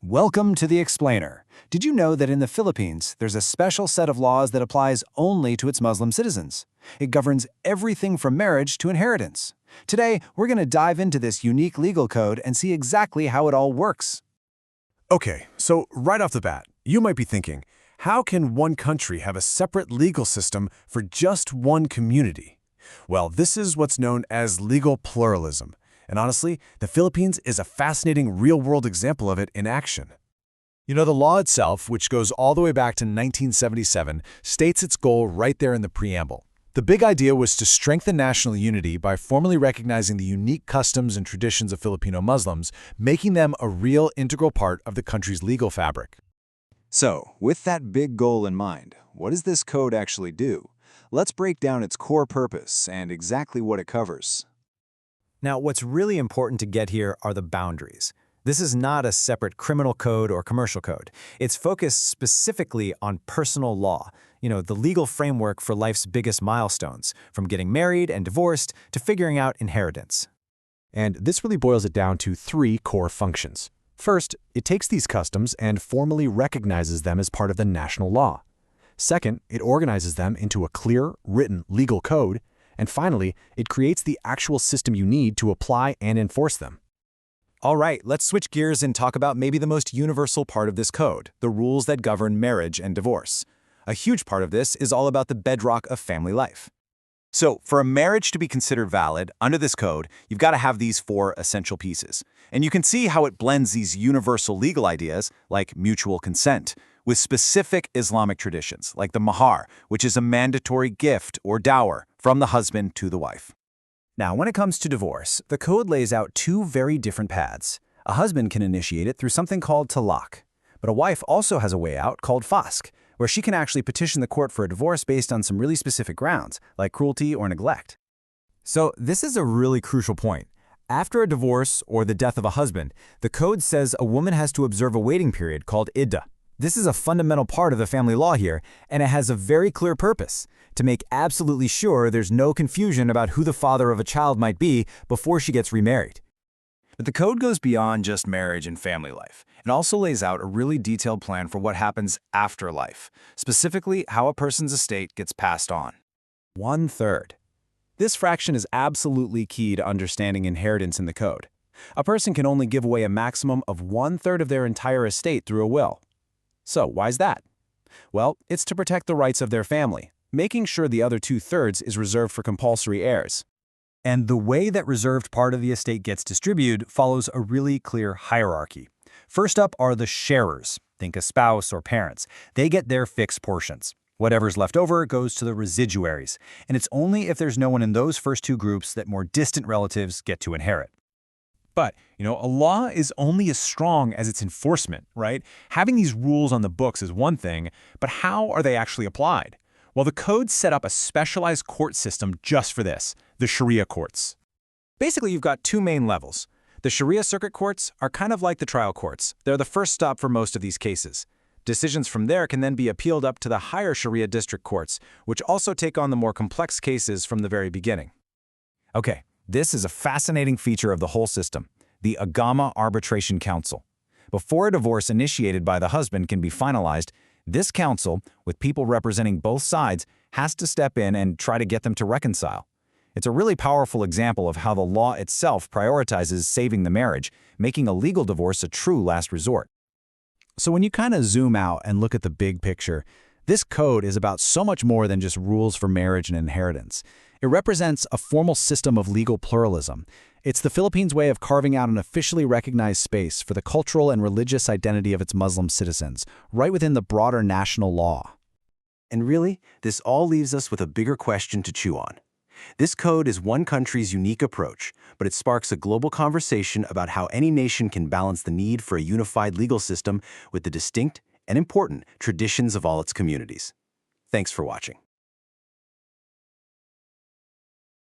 Welcome to the Explainer. Did you know that in the Philippines, there's a special set of laws that applies only to its Muslim citizens? It governs everything from marriage to inheritance. Today, we're going to dive into this unique legal code and see exactly how it all works. Okay, so right off the bat, you might be thinking, how can one country have a separate legal system for just one community? Well, this is what's known as legal pluralism. And honestly, the Philippines is a fascinating real-world example of it in action. You know, the law itself, which goes all the way back to 1977, states its goal right there in the preamble. The big idea was to strengthen national unity by formally recognizing the unique customs and traditions of Filipino Muslims, making them a real integral part of the country's legal fabric. So, with that big goal in mind, what does this code actually do? Let's break down its core purpose and exactly what it covers. Now, what's really important to get here are the boundaries. This is not a separate criminal code or commercial code. It's focused specifically on personal law, the legal framework for life's biggest milestones, from getting married and divorced to figuring out inheritance. And this really boils it down to three core functions. First, it takes these customs and formally recognizes them as part of the national law. Second, it organizes them into a clear, written legal code. And finally, it creates the actual system you need to apply and enforce them. All right, let's switch gears and talk about maybe the most universal part of this code, the rules that govern marriage and divorce. A huge part of this is all about the bedrock of family life. So, for a marriage to be considered valid under this code, you've got to have these four essential pieces. And you can see how it blends these universal legal ideas, like mutual consent, with specific Islamic traditions, like the mahar, which is a mandatory gift or dower from the husband to the wife. Now, when it comes to divorce, the code lays out two very different paths. A husband can initiate it through something called talaq, but a wife also has a way out called fasq, where she can actually petition the court for a divorce based on some really specific grounds, like cruelty or neglect. So this is a really crucial point. After a divorce or the death of a husband, the code says a woman has to observe a waiting period called iddah. This is a fundamental part of the family law here, and it has a very clear purpose: to make absolutely sure there's no confusion about who the father of a child might be before she gets remarried. But the code goes beyond just marriage and family life. It also lays out a really detailed plan for what happens after life, specifically how a person's estate gets passed on. 1/3. This fraction is absolutely key to understanding inheritance in the code. A person can only give away a maximum of 1/3 of their entire estate through a will. So, why's that? Well, it's to protect the rights of their family, making sure the other 2/3 is reserved for compulsory heirs. And the way that reserved part of the estate gets distributed follows a really clear hierarchy. First up are the sharers. Think a spouse or parents. They get their fixed portions. Whatever's left over goes to the residuaries, and it's only if there's no one in those first two groups that more distant relatives get to inherit. But, a law is only as strong as its enforcement, right? Having these rules on the books is one thing, but how are they actually applied? Well, the code set up a specialized court system just for this, the Sharia courts. Basically, you've got two main levels. The Sharia circuit courts are kind of like the trial courts. They're the first stop for most of these cases. Decisions from there can then be appealed up to the higher Sharia district courts, which also take on the more complex cases from the very beginning. Okay. This is a fascinating feature of the whole system, the Agama Arbitration Council. Before a divorce initiated by the husband can be finalized, this council, with people representing both sides, has to step in and try to get them to reconcile. It's a really powerful example of how the law itself prioritizes saving the marriage, making a legal divorce a true last resort. So when you kind of zoom out and look at the big picture, this code is about so much more than just rules for marriage and inheritance. It represents a formal system of legal pluralism. It's the Philippines' way of carving out an officially recognized space for the cultural and religious identity of its Muslim citizens, right within the broader national law. And really, this all leaves us with a bigger question to chew on. This code is one country's unique approach, but it sparks a global conversation about how any nation can balance the need for a unified legal system with the distinct and important traditions of all its communities. Thanks for watching.